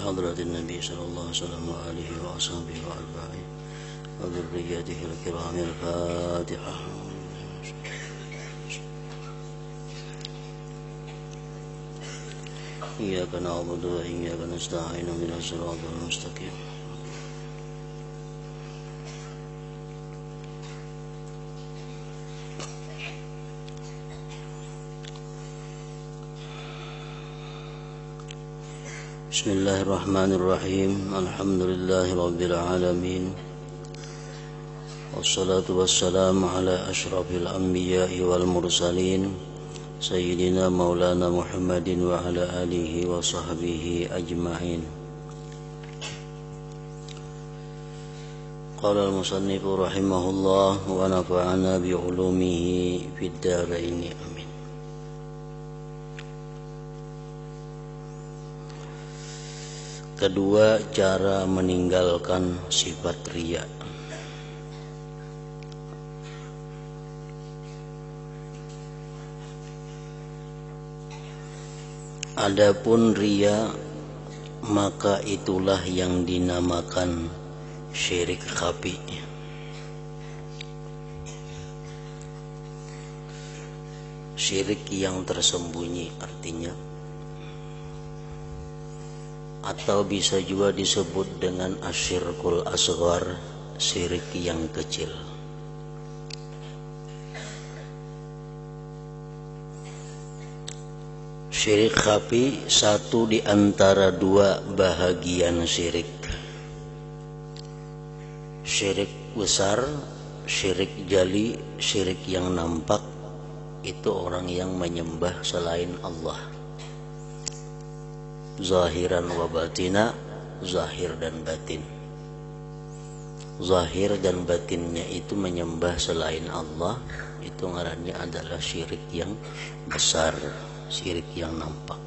حضرة النبي صلى الله عليه وسلم وآله وأصحابه وأتباعه وذريته الكرام. الفاتحة. إياك نعبد وإياك نستعين اهدنا الصراط المستقيم. بسم الله الرحمن الرحيم. الحمد لله رب العالمين، والصلاة والسلام على أشرف الأنبياء والمرسلين سيدنا مولانا محمد وعلى آله وصحبه أجمعين. قال المصنف رحمه الله ونفعنا بعلومه في الدارين آمين. Kedua, cara meninggalkan sifat riya. Adapun riya, maka itulah yang dinamakan syirik khafi. Syirik yang tersembunyi artinya, atau bisa juga disebut dengan asyirkul asghar, syirik yang kecil. Syirik khafi satu di antara dua bahagian syirik. Syirik besar, syirik jali, syirik yang nampak, itu orang yang menyembah selain Allah. Zahiran wa batina, zahir dan batin. Zahir dan batinnya itu menyembah selain Allah, itu ngarannya adalah syirik yang besar, syirik yang nampak.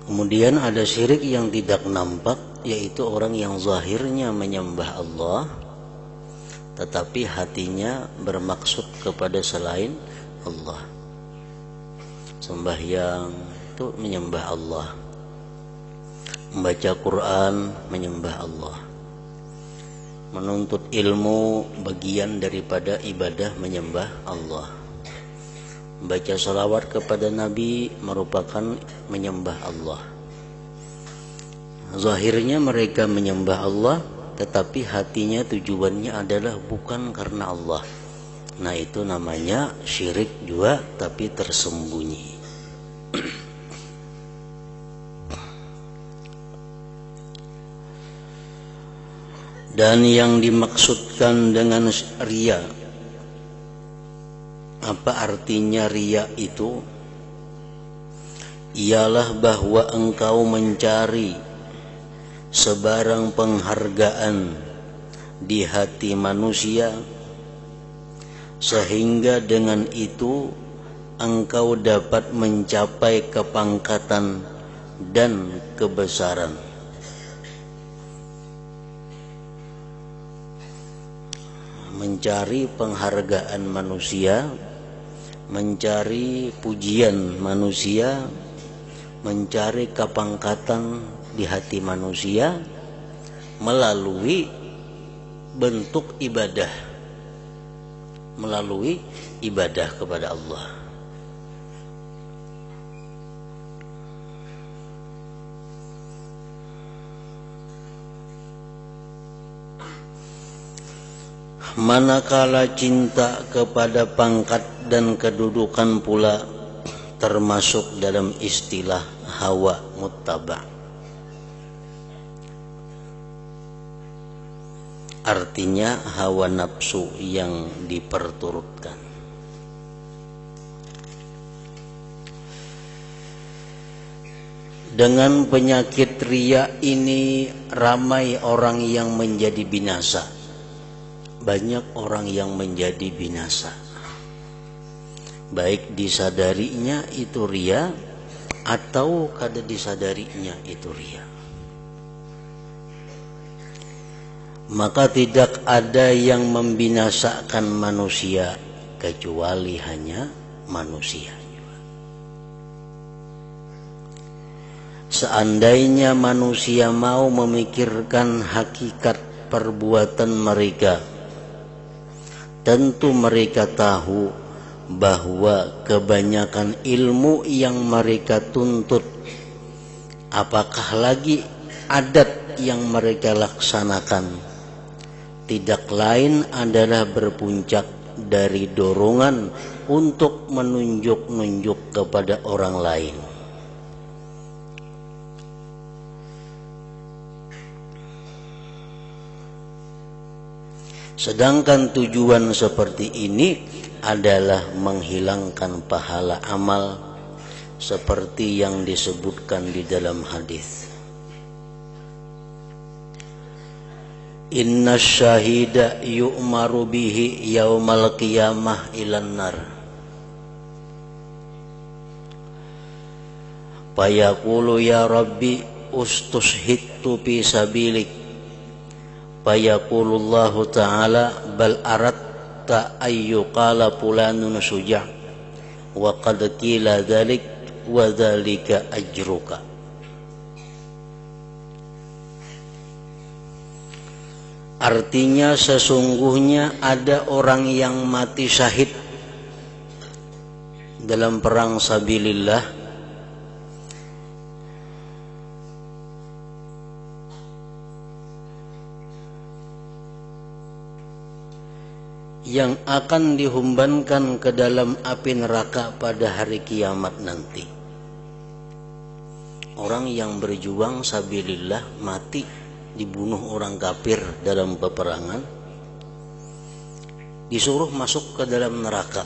Kemudian ada syirik yang tidak nampak, yaitu orang yang zahirnya menyembah Allah, tetapi hatinya bermaksud kepada selain Allah. Sembahyang itu menyembah Allah, membaca Quran menyembah Allah, menuntut ilmu bagian daripada ibadah menyembah Allah, membaca salawat kepada Nabi merupakan menyembah Allah. Zahirnya mereka menyembah Allah, tetapi hatinya tujuannya adalah bukan karena Allah. Nah, itu namanya syirik juga, tapi tersembunyi. Dan yang dimaksudkan dengan riya, apa artinya riya itu? Ialah bahwa engkau mencari sebarang penghargaan di hati manusia, sehingga dengan itu engkau dapat mencapai kepangkatan dan kebesaran. Mencari penghargaan manusia, mencari pujian manusia, mencari kepangkatan di hati manusia melalui bentuk ibadah, melalui ibadah kepada Allah. Manakala cinta kepada pangkat dan kedudukan pula termasuk dalam istilah hawa muttaba. Artinya hawa nafsu yang diperturutkan. Dengan penyakit riya ini ramai orang yang menjadi binasa. Banyak orang yang menjadi binasa, baik disadarinya itu riya atau kada disadarinya itu riya. Maka tidak ada yang membinasakan manusia kecuali hanya manusia. seandainya manusia mau memikirkan hakikat perbuatan mereka, tentu mereka tahu bahwa kebanyakan ilmu yang mereka tuntut, apakah lagi adat yang mereka laksanakan, tidak lain adalah berpuncak dari dorongan untuk menunjuk-nunjuk kepada orang lain. Sedangkan tujuan seperti ini adalah menghilangkan pahala amal seperti yang disebutkan di dalam hadis. Inna syahida yu'maru bihi yaumal qiyamah ilan nar. Fayaqulu ya Rabbi ustushhidtu fi sabilik. Fayaqulullahu ta'ala bal aratta ayyuqala fulanun suja' wa qad qila dhalik wa dhalika ajruka. Artinya sesungguhnya ada orang yang mati syahid dalam perang sabilillah, yang akan dihumbankan ke dalam api neraka pada hari kiamat nanti. Orang yang berjuang sabilillah mati dibunuh orang kafir dalam peperangan, disuruh masuk ke dalam neraka.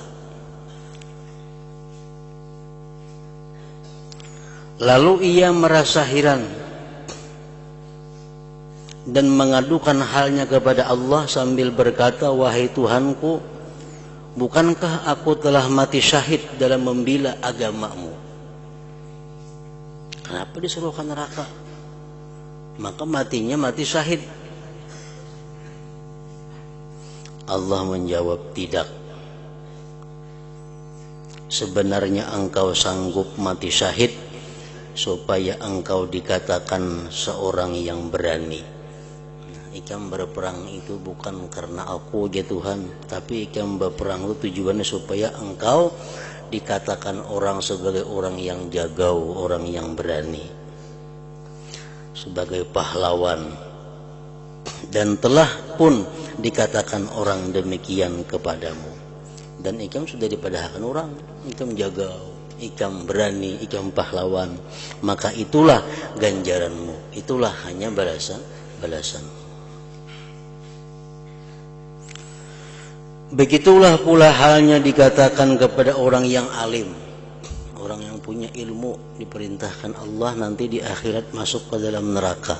Lalu ia merasa heran dan mengadukan halnya kepada Allah sambil berkata, wahai Tuhanku, bukankah aku telah mati syahid dalam membela agamamu? Kenapa disuruh ke neraka? Maka matinya mati syahid. Allah menjawab, tidak. Sebenarnya engkau sanggup mati syahid supaya engkau dikatakan seorang yang berani. Ikam berperang itu bukan karena aku ya Tuhan, tapi ikam berperang itu tujuannya supaya engkau dikatakan orang sebagai orang yang jagau, orang yang berani, sebagai pahlawan. Dan telah pun dikatakan orang demikian kepadamu. Dan ikam sudah dipadahkan orang, ikam jagau, ikam berani, ikam pahlawan. Maka itulah ganjaranmu, itulah hanya balasan. Begitulah pula halnya dikatakan kepada orang yang alim, orang yang punya ilmu, diperintahkan Allah nanti di akhirat masuk ke dalam neraka.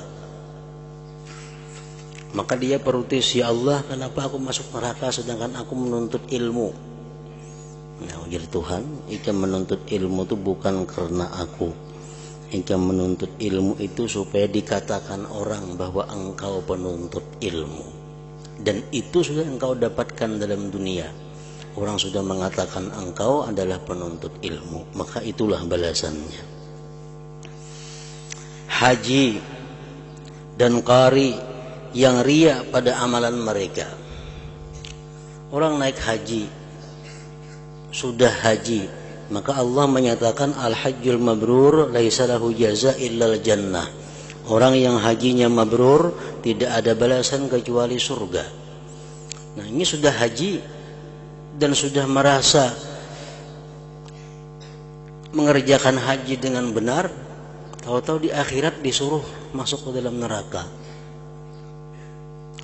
Maka dia protes, ya Allah, kenapa aku masuk neraka sedangkan aku menuntut ilmu? Nah, ujar Tuhan, ikam menuntut ilmu itu bukan karena aku. Ikam menuntut ilmu itu supaya dikatakan orang bahwa engkau penuntut ilmu. Dan itu sudah engkau dapatkan dalam dunia. Orang sudah mengatakan engkau adalah penuntut ilmu, maka itulah balasannya. Haji dan qari yang riya pada amalan mereka. Orang naik haji, sudah haji, maka Allah menyatakan al-hajjul mabrur laisa lahu jaza illal jannah. Orang yang hajinya mabrur tidak ada balasan kecuali surga. Nah, ini sudah haji dan sudah merasa mengerjakan haji dengan benar, tahu-tahu di akhirat disuruh masuk ke dalam neraka.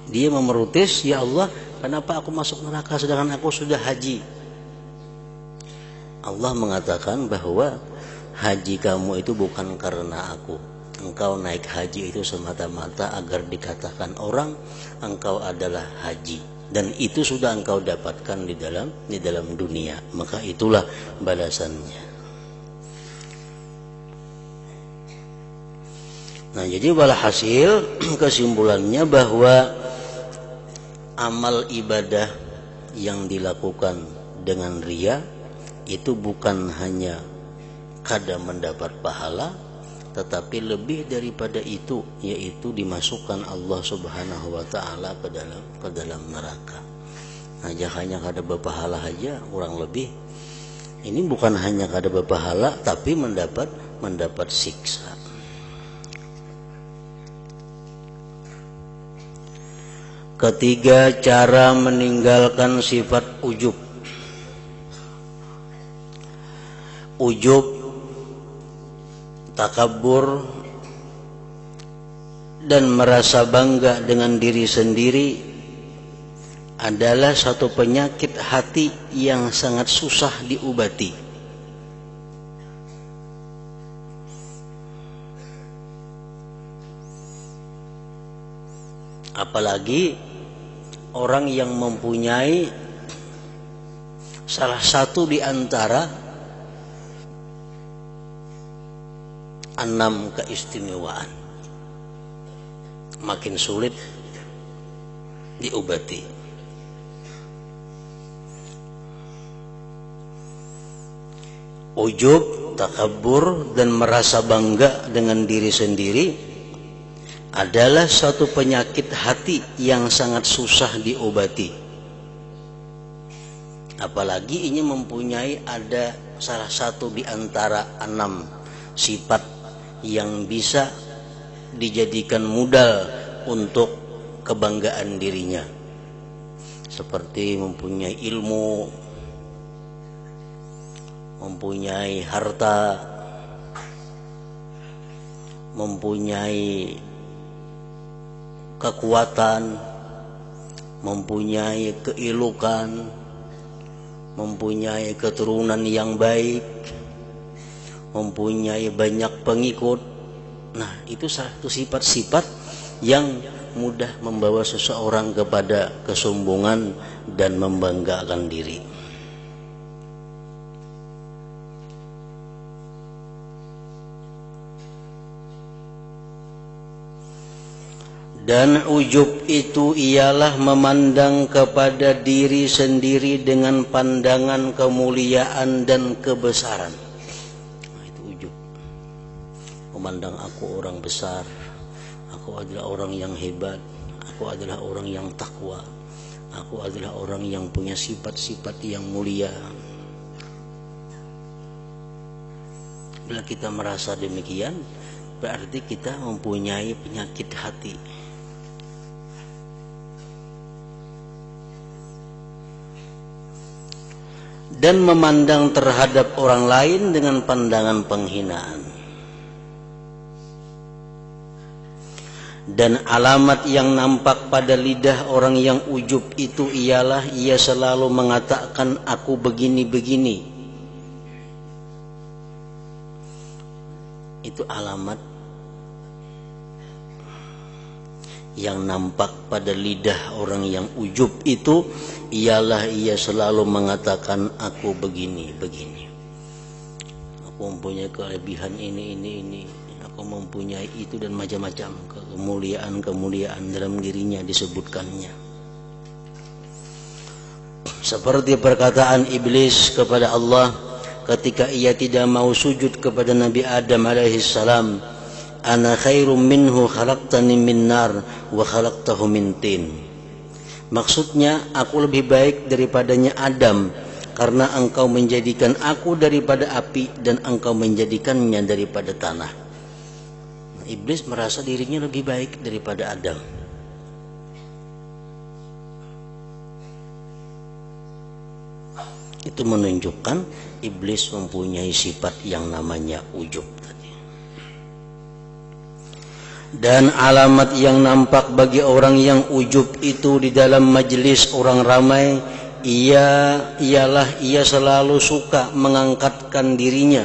Dia memerutis, ya Allah, kenapa aku masuk neraka sedangkan aku sudah haji? Allah mengatakan bahwa haji kamu itu bukan karena aku. Engkau naik haji itu semata-mata agar dikatakan orang engkau adalah haji, dan itu sudah engkau dapatkan di dalam dunia, maka itulah balasannya. Nah, jadi walhasil kesimpulannya bahwa amal ibadah yang dilakukan dengan riya itu bukan hanya kadang mendapat pahala, tetapi lebih daripada itu, yaitu dimasukkan Allah Subhanahu wa taala ke dalam neraka. Nah, hanya kada berpahala aja kurang lebih. Ini bukan hanya kada berpahala tapi mendapat siksa. Ketiga, cara meninggalkan sifat ujub. Ujub, takabur, dan merasa bangga dengan diri sendiri adalah satu penyakit hati yang sangat susah diobati. Apalagi orang yang mempunyai salah satu di antara 6 keistimewaan, makin sulit diobati. Ujub, takabur, dan merasa bangga dengan diri sendiri adalah suatu penyakit hati yang sangat susah diobati. Apalagi ini mempunyai ada salah satu di antara 6 sifat yang bisa dijadikan modal untuk kebanggaan dirinya, seperti mempunyai ilmu, mempunyai harta, mempunyai kekuatan, mempunyai keelokan, mempunyai keturunan yang baik, mempunyai banyak pengikut. Nah, itu satu sifat-sifat yang mudah membawa seseorang kepada kesombongan dan membanggakan diri. Dan ujub itu ialah memandang kepada diri sendiri dengan pandangan kemuliaan dan kebesaran. Nah, itu ujub. Memandang aku orang besar, aku adalah orang yang hebat, aku adalah orang yang takwa, aku adalah orang yang punya sifat-sifat yang mulia. Bila kita merasa demikian, berarti kita mempunyai penyakit hati. Dan memandang terhadap orang lain dengan pandangan penghinaan. Dan alamat yang nampak pada lidah orang yang ujub itu ialah ia selalu mengatakan aku begini-begini. Itu alamat yang nampak pada lidah orang yang ujub itu ialah ia selalu mengatakan aku begini-begini. Aku mempunyai kelebihan ini. Aku mempunyai itu dan macam-macam kemuliaan-kemuliaan dalam dirinya disebutkannya. Seperti perkataan iblis kepada Allah ketika ia tidak mau sujud kepada Nabi Adam alaihissalam, ana khairum minhu khalaqtani min nar wa khalaqtahu min tin. Maksudnya, aku lebih baik daripadanya Adam karena engkau menjadikan aku daripada api dan engkau menjadikannya daripada tanah. Iblis merasa dirinya lebih baik daripada Adam. Itu menunjukkan iblis mempunyai sifat yang namanya ujub. Dan alamat yang nampak bagi orang yang ujub itu di dalam majelis orang ramai ialah ia selalu suka mengangkatkan dirinya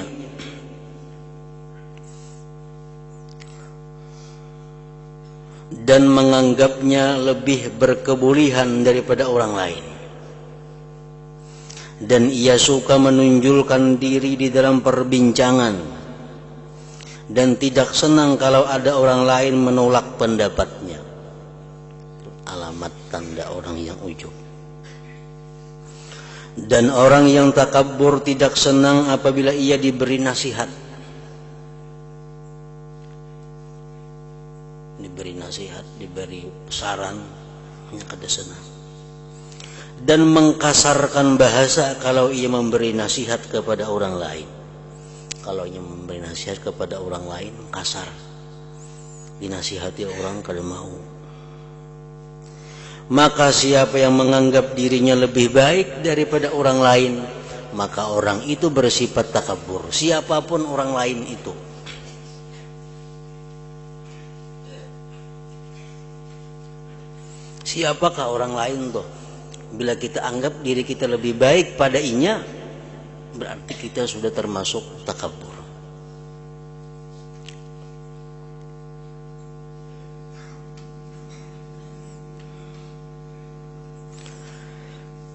dan menganggapnya lebih berkebolehan daripada orang lain. Dan ia suka menunjukkan diri di dalam perbincangan dan tidak senang kalau ada orang lain menolak pendapatnya. Alamat tanda orang yang ujub. Dan orang yang takabur tidak senang apabila ia diberi nasihat. diberi nasihat, diberi saran, hanya kada senang. Dan mengkasarkan bahasa kalau ia memberi nasihat kepada orang lain. Kalau ia memberi nasihat kepada orang lain kasar, dinasihati orang kada mau. Maka siapa yang menganggap dirinya lebih baik daripada orang lain, maka orang itu bersifat takabur, siapapun orang lain itu. Siapakah orang lain tuh? Bila kita anggap diri kita lebih baik pada inya, berarti kita sudah termasuk takabur.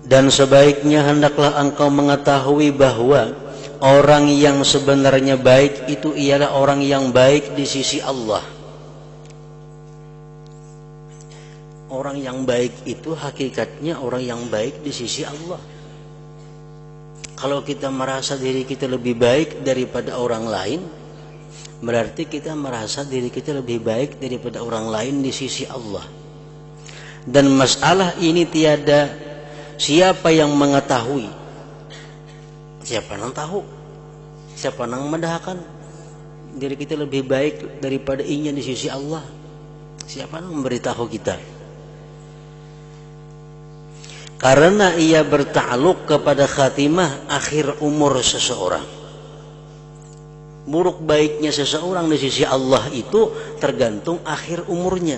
Dan sebaiknya hendaklah engkau mengetahui bahwa orang yang sebenarnya baik itu ialah orang yang baik di sisi Allah. Orang yang baik itu hakikatnya orang yang baik di sisi Allah. Kalau kita merasa diri kita lebih baik daripada orang lain, berarti kita merasa diri kita lebih baik daripada orang lain di sisi Allah. Dan masalah ini tiada siapa yang mengetahui. Siapa yang tahu? Siapa yang mendahkan diri kita lebih baik daripada inya di sisi Allah? Siapa yang memberitahu kita? Karena ia bertakluk kepada khatimah akhir umur seseorang. Buruk baiknya seseorang di sisi Allah itu tergantung akhir umurnya.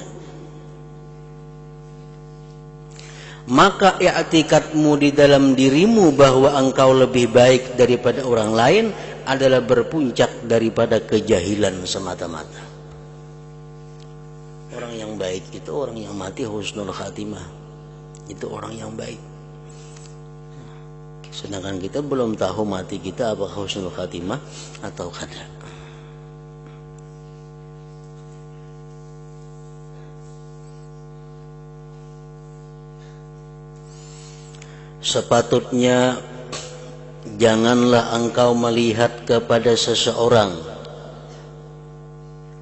Maka i'tikadmu di dalam dirimu bahwa engkau lebih baik daripada orang lain adalah berpuncak daripada kejahilan semata-mata. Orang yang baik itu orang yang mati husnul khatimah. Itu orang yang baik. Sedangkan kita belum tahu mati kita apakah husnul khatimah atau kada. Sepatutnya janganlah engkau melihat kepada seseorang,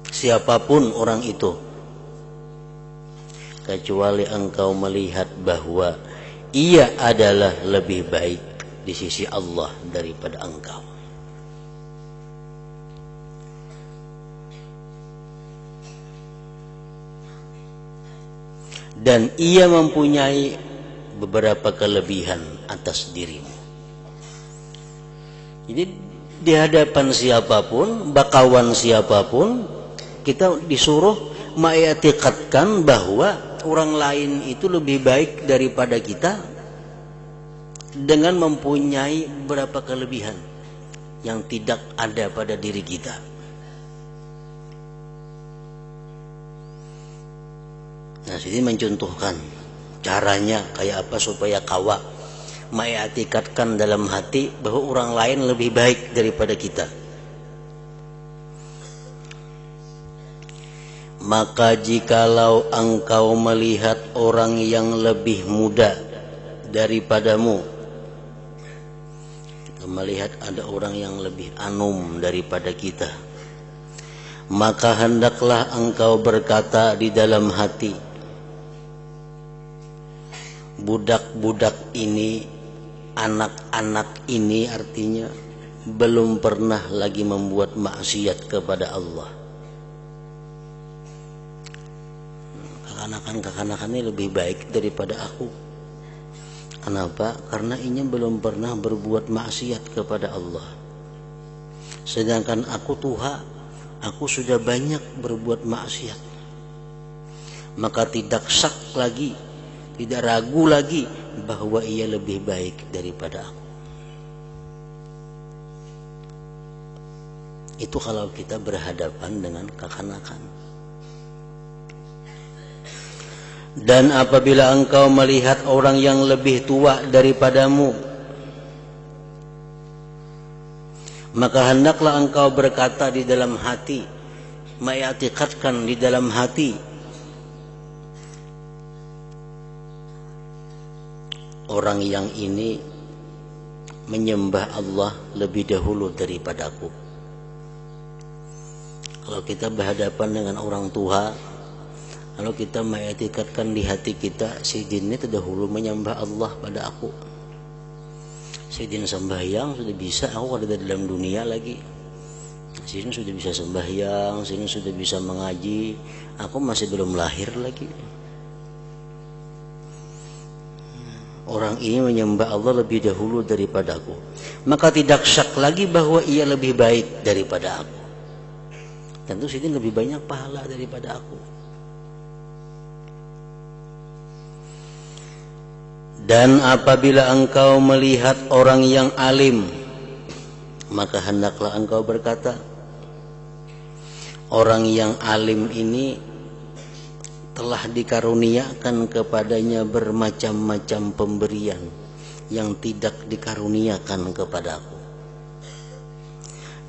siapapun orang itu, kecuali engkau melihat bahwa ia adalah lebih baik di sisi Allah daripada engkau. Dan ia mempunyai beberapa kelebihan atas dirimu. Jadi di hadapan siapapun, bakawan siapapun, kita disuruh mengiktikadkan bahwa orang lain itu lebih baik daripada kita dengan mempunyai beberapa kelebihan yang tidak ada pada diri kita. Nah, sini mencontohkan caranya kayak apa supaya kawa mengiktikadkan dalam hati bahwa orang lain lebih baik daripada kita. Maka jikalau engkau melihat orang yang lebih muda daripadamu, kita melihat ada orang yang lebih anum daripada kita, maka hendaklah engkau berkata di dalam hati, budak-budak ini, anak-anak ini artinya belum pernah lagi membuat maksiat kepada Allah. Kekanakan ini lebih baik daripada aku. Kenapa? Karena ini belum pernah berbuat maksiat kepada Allah. Sedangkan aku tua, aku sudah banyak berbuat maksiat. Maka tidak syak lagi, tidak ragu lagi bahwa ia lebih baik daripada aku. Itu kalau kita berhadapan dengan kekanakan. Dan apabila engkau melihat orang yang lebih tua daripadamu, maka hendaklah engkau berkata di dalam hati, mengiktikadkan di dalam hati, orang yang ini menyembah Allah lebih dahulu daripadaku. Kalau kita berhadapan dengan orang tua, Kalau kita mengetikatkan di hati kita, si jin ini terdahulu menyembah Allah pada aku. Si jin sembahyang sudah bisa, aku ada dalam dunia lagi. Si jin sudah bisa sembahyang, si jin sudah bisa mengaji, aku masih belum lahir lagi. Orang ini menyembah Allah lebih dahulu daripada aku, maka tidak syak lagi bahwa ia lebih baik daripada aku. Tentu si jin lebih banyak pahala daripada aku. Dan apabila engkau melihat orang yang alim, maka hendaklah engkau berkata, orang yang alim ini telah dikaruniakan kepadanya bermacam-macam pemberian yang tidak dikaruniakan kepadaku.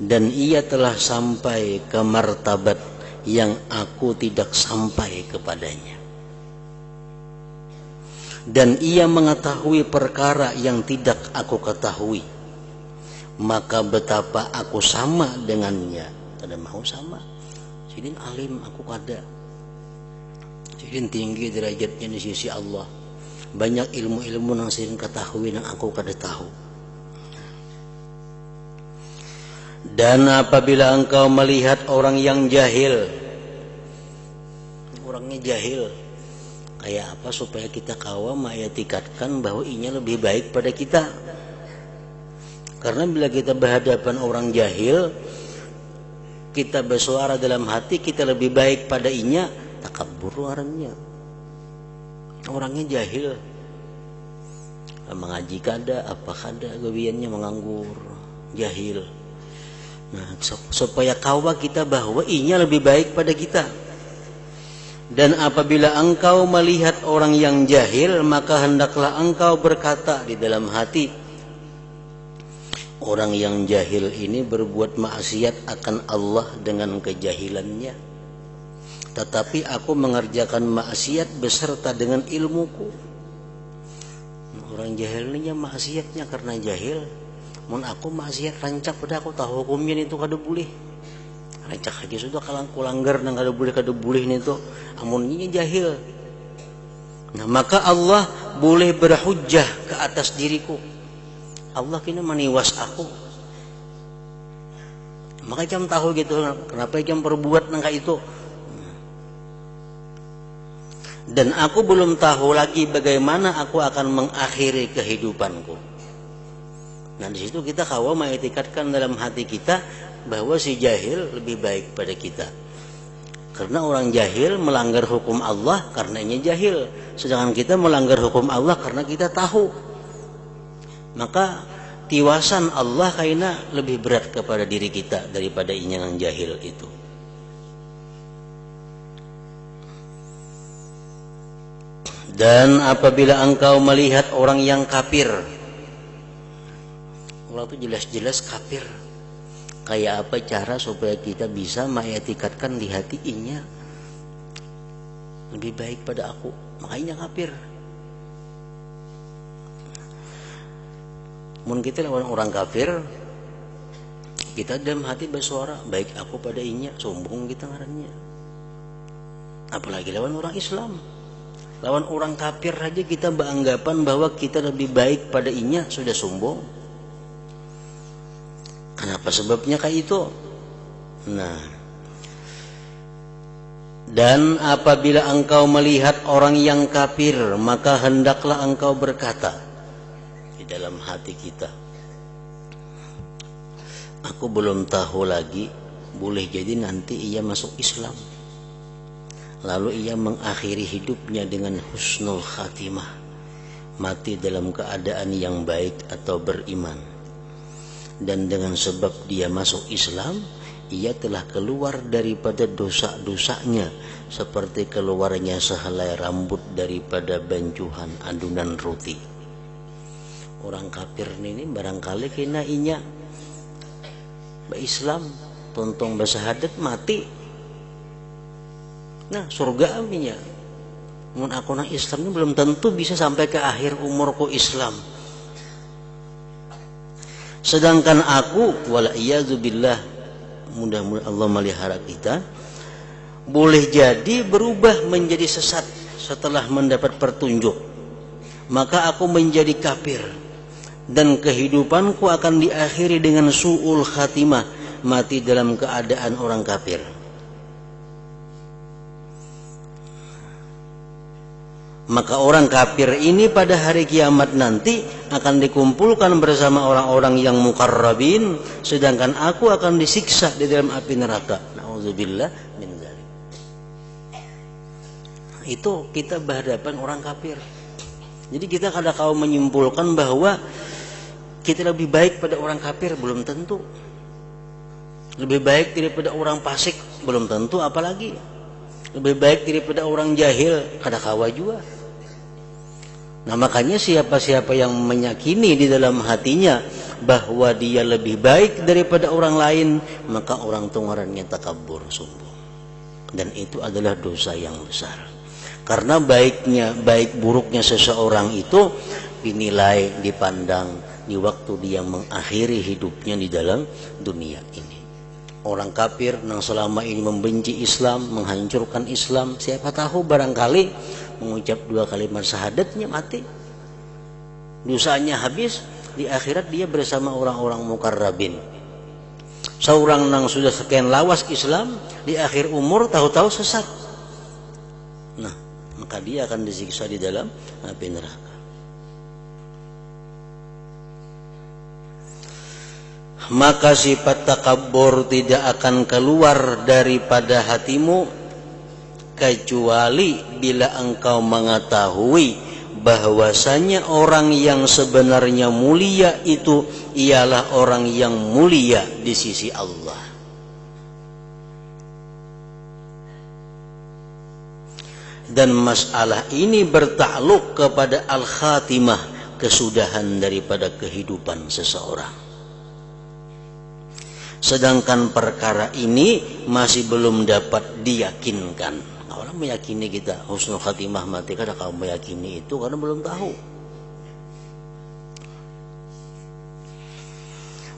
Dan ia telah sampai ke martabat yang aku tidak sampai kepadanya. Dan ia mengetahui perkara yang tidak aku ketahui, maka betapa aku sama dengannya. Tidak mau sama. Sidin alim, aku kada. Sidin tinggi derajatnya di sisi Allah. Banyak ilmu-ilmu yang sidin ketahui yang aku kada tahu. Dan apabila engkau melihat orang yang jahil, orangnya jahil, kayak apa supaya kita kawa mengetikatkan bahwa inya lebih baik pada kita. Karena bila kita berhadapan orang jahil, kita bersuara dalam hati kita lebih baik pada inya, takabur orangnya. Orangnya jahil, mengaji kada, apa kada, gawiannya menganggur, jahil. Nah, supaya kawa kita bahwa inya lebih baik pada kita. Dan apabila engkau melihat orang yang jahil, maka hendaklah engkau berkata di dalam hati, orang yang jahil ini berbuat maksiat akan Allah dengan kejahilannya, tetapi aku mengerjakan maksiat beserta dengan ilmuku. Orang jahil ini maksiatnya karena jahil. Mun aku maksiat rancak pada aku tahu hukumnya itu kada boleh. Rancak aja sudah kalang kulanggar nang kada boleh itu amunnya jahil. Nah, maka Allah boleh berhujjah ke atas diriku. Allah kini maniwas aku. Maka jam tahu gitu kenapa jam perbuat nang itu. Dan aku belum tahu lagi bagaimana aku akan mengakhiri kehidupanku. Nah, di situ kita kawa mengetikatkan dalam hati kita bahwa si jahil lebih baik pada kita. Karena orang jahil melanggar hukum Allah karenanya jahil, sedangkan kita melanggar hukum Allah karena kita tahu. Maka tiwasan Allah kaina lebih berat kepada diri kita daripada inya yang jahil itu. Dan apabila engkau melihat orang yang kafir, orang itu jelas-jelas kafir, kayak apa cara supaya kita bisa mengetikatkan di hati inya lebih baik pada aku, makanya kafir. Mun kita lawan orang kafir, kita dalam hati bersuara baik aku pada inya, sombong kita ngarannya. Apalagi lawan orang Islam, lawan orang kafir aja kita beranggapan bahwa kita lebih baik pada inya, sudah sombong. Kenapa sebabnya kayak itu? Nah, dan apabila engkau melihat orang yang kafir, maka hendaklah engkau berkata di dalam hati kita, aku belum tahu lagi, boleh jadi nanti ia masuk Islam, lalu ia mengakhiri hidupnya dengan husnul khatimah, mati dalam keadaan yang baik atau beriman. Dan dengan sebab dia masuk Islam, ia telah keluar daripada dosa-dosanya seperti keluarnya sehelai rambut daripada bancuhan adunan roti. Orang kafir ini barangkali kena inya Islam, tontong bersahadat mati. Nah, surga aminya. Mun aku nang Islam ini belum tentu bisa sampai ke akhir umurku Islam. Sedangkan aku, wala'iyadzubillah, mudah-mudahan Allah melihara kita, boleh jadi berubah menjadi sesat setelah mendapat petunjuk, maka aku menjadi kafir dan kehidupanku akan diakhiri dengan su'ul khatimah, mati dalam keadaan orang kafir. Maka orang kafir ini pada hari kiamat nanti akan dikumpulkan bersama orang-orang yang muqarrabin, sedangkan aku akan disiksa di dalam api neraka. Nauzubillah min dzalik. Itu kita berhadapan orang kafir. Jadi kita kadang-kadang menyimpulkan bahwa kita lebih baik pada orang kafir, belum tentu. Lebih baik daripada orang fasik, belum tentu, apalagi lebih baik daripada orang jahil, kadang-kadang juga. Nah, makanya siapa-siapa yang meyakini di dalam hatinya bahwa dia lebih baik daripada orang lain, maka orang itu ngarannya takabur, sombong. Dan itu adalah dosa yang besar. Karena baik buruknya seseorang itu dinilai, dipandang di waktu dia mengakhiri hidupnya di dalam dunia ini. Orang kafir yang selama ini membenci Islam, menghancurkan Islam, siapa tahu barangkali mengucap 2 kalimat syahadatnya mati, dosanya habis, di akhirat dia bersama orang-orang muqarrabin. Seorang yang sudah sekian lawas Islam, di akhir umur tahu-tahu sesat. Nah, maka dia akan disiksa di dalam api neraka. Maka sifat takabur tidak akan keluar daripada hatimu kecuali bila engkau mengetahui bahwasanya orang yang sebenarnya mulia itu ialah orang yang mulia di sisi Allah. Dan masalah ini bertakluk kepada al-khatimah, kesudahan daripada kehidupan seseorang. Sedangkan perkara ini masih belum dapat diyakinkan. Orang meyakini kita husnul khatimah mati, kadang kau meyakini itu karena belum tahu.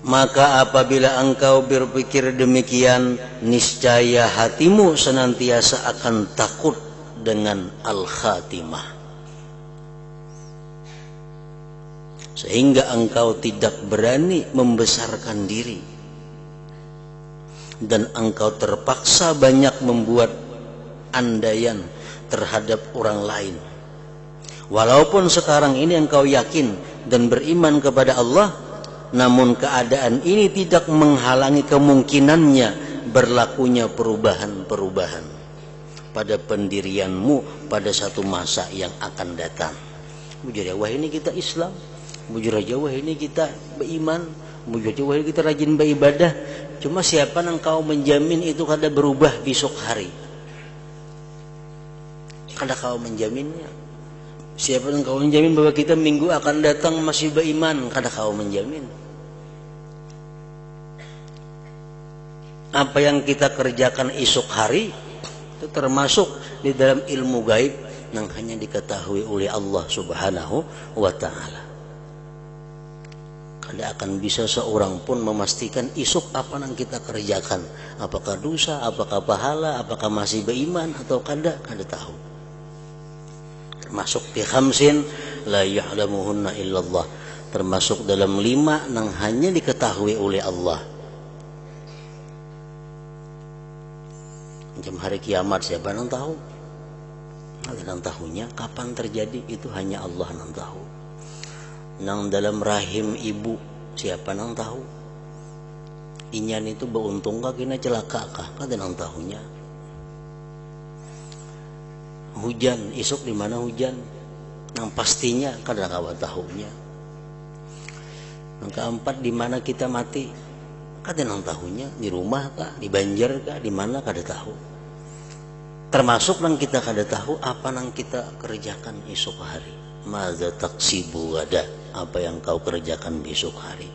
Maka apabila engkau berpikir demikian, niscaya hatimu senantiasa akan takut dengan al-khatimah, sehingga engkau tidak berani membesarkan diri, dan engkau terpaksa banyak membuat andaian terhadap orang lain. Walaupun sekarang ini engkau yakin dan beriman kepada Allah, namun keadaan ini tidak menghalangi kemungkinannya berlakunya perubahan-perubahan pada pendirianmu pada satu masa yang akan datang. Bujur wah ini kita Islam, bujur aja wah ini kita beriman, bujur aja wah ini kita rajin beribadah. Cuma siapa yang engkau menjamin itu kada berubah besok hari? Kada kau menjaminnya. Siapa yang kau menjamin bahwa kita minggu akan datang masih beriman? Kada kau menjamin. Apa yang kita kerjakan esok hari itu termasuk di dalam ilmu gaib yang hanya diketahui oleh Allah Subhanahu wa Ta'ala. Kada akan bisa seorang pun memastikan esok apa yang kita kerjakan, apakah dosa, apakah pahala, apakah masih beriman atau kada tahu. Termasuk di khamsin la ya'lamuhunna illallah, termasuk dalam 5 yang hanya diketahui oleh Allah. Jam hari kiamat siapa yang tahu? Ada yang tahunya, kapan terjadi itu hanya Allah yang tahu. Nang dalam rahim ibu siapa yang tahu? Inyan itu beruntung kah kena celaka kah? Kada yang tahunya. Hujan, esok di mana hujan? Yang pastinya kada kawan tahunya. Yang keempat, di mana kita mati? Kada nang tahunya. Di rumah kah? Di Banjar kah? Di mana kada tahu. Termasuk yang kita kada tahu apa yang kita kerjakan esok hari. Madza taksibu gada? Apa yang kau kerjakan besok hari?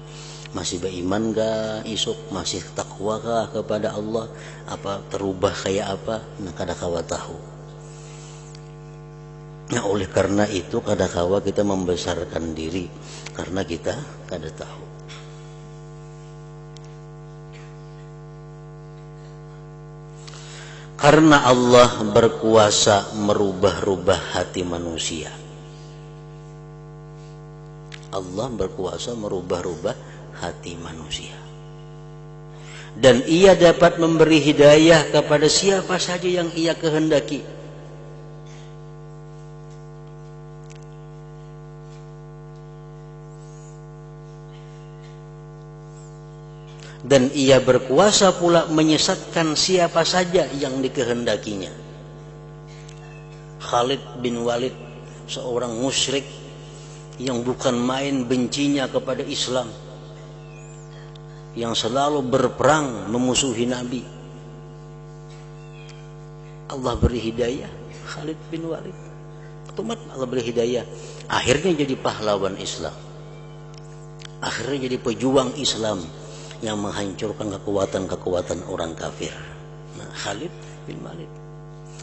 Masih beriman kah esok? Masih takwa kah kepada Allah? Apa terubah kayak apa? Nah, kada kawa tahu. Nah, oleh karena itu kadang-kala kita membesarkan diri karena kita kada tahu. Karena Allah berkuasa merubah-rubah hati manusia. Allah berkuasa merubah-rubah hati manusia. Dan ia dapat memberi hidayah kepada siapa saja yang ia kehendaki. Dan ia berkuasa pula menyesatkan siapa saja yang dikehendakinya. Khalid bin Walid, seorang musyrik yang bukan main bencinya kepada Islam, yang selalu berperang memusuhi Nabi. Allah beri hidayah Khalid bin Walid. Otomatis Allah beri hidayah. Akhirnya jadi pahlawan Islam. Akhirnya jadi pejuang Islam yang menghancurkan kekuatan-kekuatan orang kafir. Nah, Khalid bin Walid.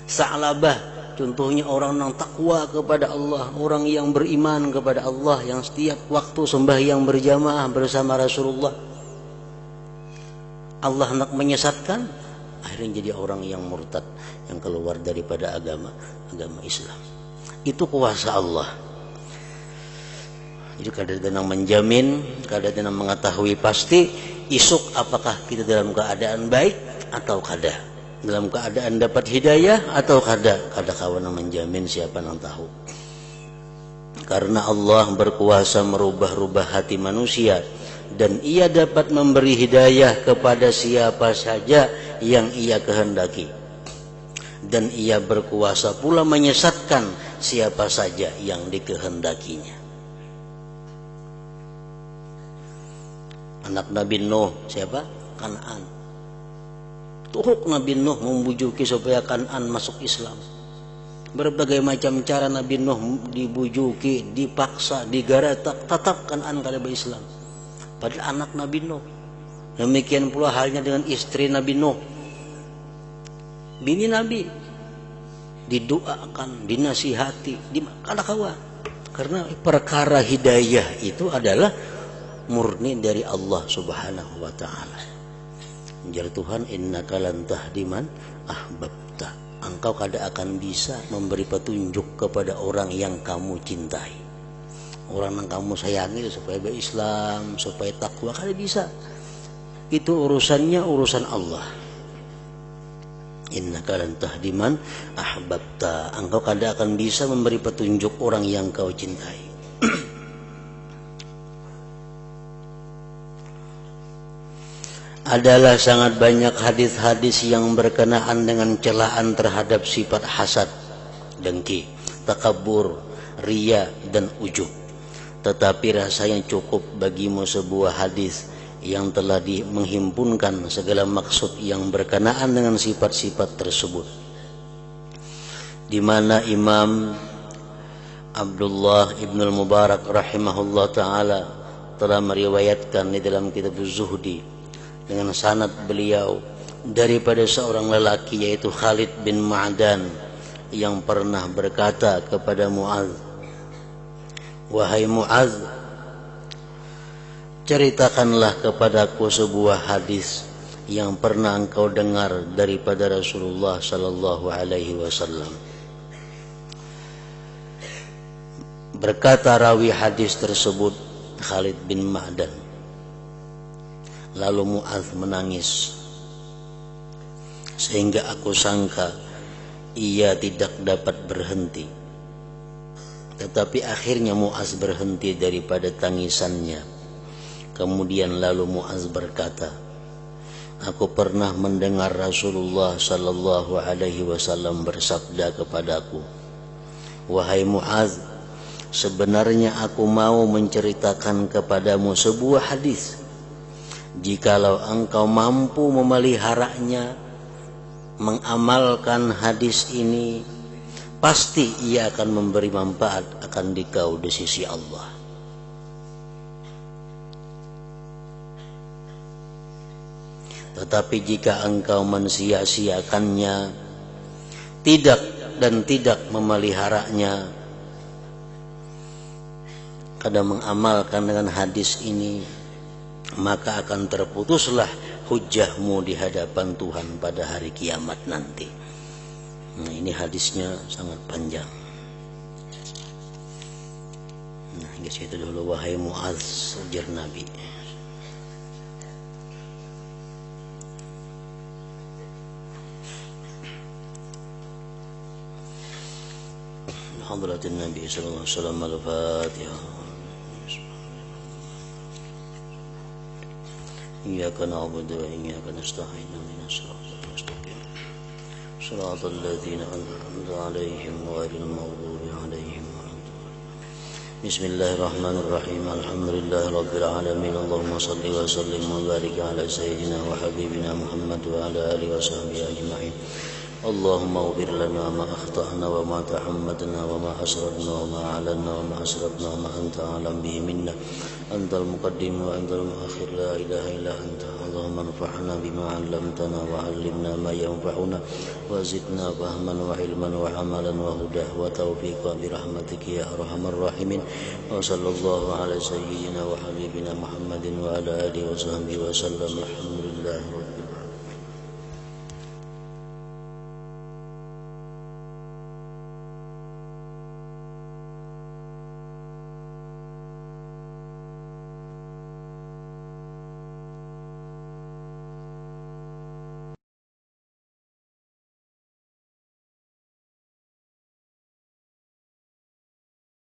Sa'labah, contohnya orang yang takwa kepada Allah, orang yang beriman kepada Allah, yang setiap waktu sembahyang berjamaah bersama Rasulullah. Allah hendak menyesatkan, akhirnya jadi orang yang murtad, yang keluar daripada agama Islam. Itu kuasa Allah. Jadi kadang-kadang menjamin, kadang-kadang mengetahui pasti isuk apakah kita dalam keadaan baik atau kada, dalam keadaan dapat hidayah atau kada kawan menjamin, siapa yang tahu. Karena Allah berkuasa merubah-rubah hati manusia, dan ia dapat memberi hidayah kepada siapa saja yang ia kehendaki, dan ia berkuasa pula menyesatkan siapa saja yang dikehendakinya. Anak Nabi Nuh siapa? Kan'an. Tuhuk Nabi Nuh membujuki supaya Kan'an masuk Islam. Berbagai macam cara Nabi Nuh dibujuki, dipaksa, digaratak, tetap Kan'an kada berislam. Padahal anak Nabi Nuh. Demikian pula halnya dengan istri Nabi Nuh, bini Nabi, didoakan, dinasihati, karena perkara hidayah itu adalah murni dari Allah Subhanahu wa taala. Jar Tuhan, innaka lan tahdi man ahbabta. Engkau kada akan bisa memberi petunjuk kepada orang yang kamu cintai. Orang yang kamu sayangi supaya berislam, supaya takwa, kada bisa. Itu urusannya urusan Allah. Innaka lan tahdi man ahbabta. Engkau kada akan bisa memberi petunjuk orang yang kau cintai. Adalah sangat banyak hadis-hadis yang berkenaan dengan celaan terhadap sifat hasad, dengki, takabur, riya, dan ujub. Tetapi rasanya cukup bagimu sebuah hadis yang telah menghimpunkan segala maksud yang berkenaan dengan sifat-sifat tersebut, di mana Imam Abdullah Ibnul Mubarak rahimahullah ta'ala telah meriwayatkan di dalam kitab Zuhdi dengan sanad beliau daripada seorang lelaki, yaitu Khalid bin Ma'dan, yang pernah berkata kepada Mu'adz, wahai Mu'adz, ceritakanlah kepadaku sebuah hadis yang pernah engkau dengar daripada Rasulullah sallallahu alaihi wasallam. Berkata rawi hadis tersebut, Khalid bin Ma'dan. Lalu Mu'adz menangis, sehingga aku sangka ia tidak dapat berhenti. Tetapi akhirnya Mu'adz berhenti daripada tangisannya. Kemudian lalu Mu'adz berkata, aku pernah mendengar Rasulullah sallallahu alaihi wasallam bersabda kepadaku, wahai Mu'adz, sebenarnya aku mau menceritakan kepadamu sebuah hadis. Jikalau engkau mampu memeliharanya, mengamalkan hadis ini, pasti ia akan memberi manfaat akan dikau di sisi Allah. Tetapi jika engkau mensia-siakannya, tidak memeliharanya, kadang mengamalkan dengan hadis ini, maka akan terputuslah hujjahmu di hadapan Tuhan pada hari kiamat nanti. Nah, ini hadisnya sangat panjang. Nah, di situ dulu, wahai Mu'adz, ujar Nabi. Hadratin Nabi sallallahu alaihi wasallam, al-Fatihah. Iyyaka na'budu wa iyyaka nasta'in, ihdinas siratal mustaqim. Shiratal ladzina an'amta 'alaihim ghairil maghdubi 'alaihim waladdallin. Bismillahirrahmanirrahim. Alhamdulillahi rabbil alamin. Allahumma shalli wa sallim wa barik 'ala sayyidina wa habibina Muhammad wa 'ala alihi wa sahbihi ajma'in. اللهم اغفر لنا ما أخطأنا وما تحمدنا وما أسررنا وما أعلنا وما أسرفنا وما أنت أعلم به منا. أنت المقدم وأنت المؤخر، لا إله إلا أنت. اللهم انفعنا بما علمتنا وعلمنا ما ينفعنا وزدنا فهما وعلما وعملا وهدى وتوفيقا برحمتك يا أرحم الراحمين. وصلى الله على سيدنا وحبيبنا محمد وعلى آله وصحبه وسلم. الحمد لله.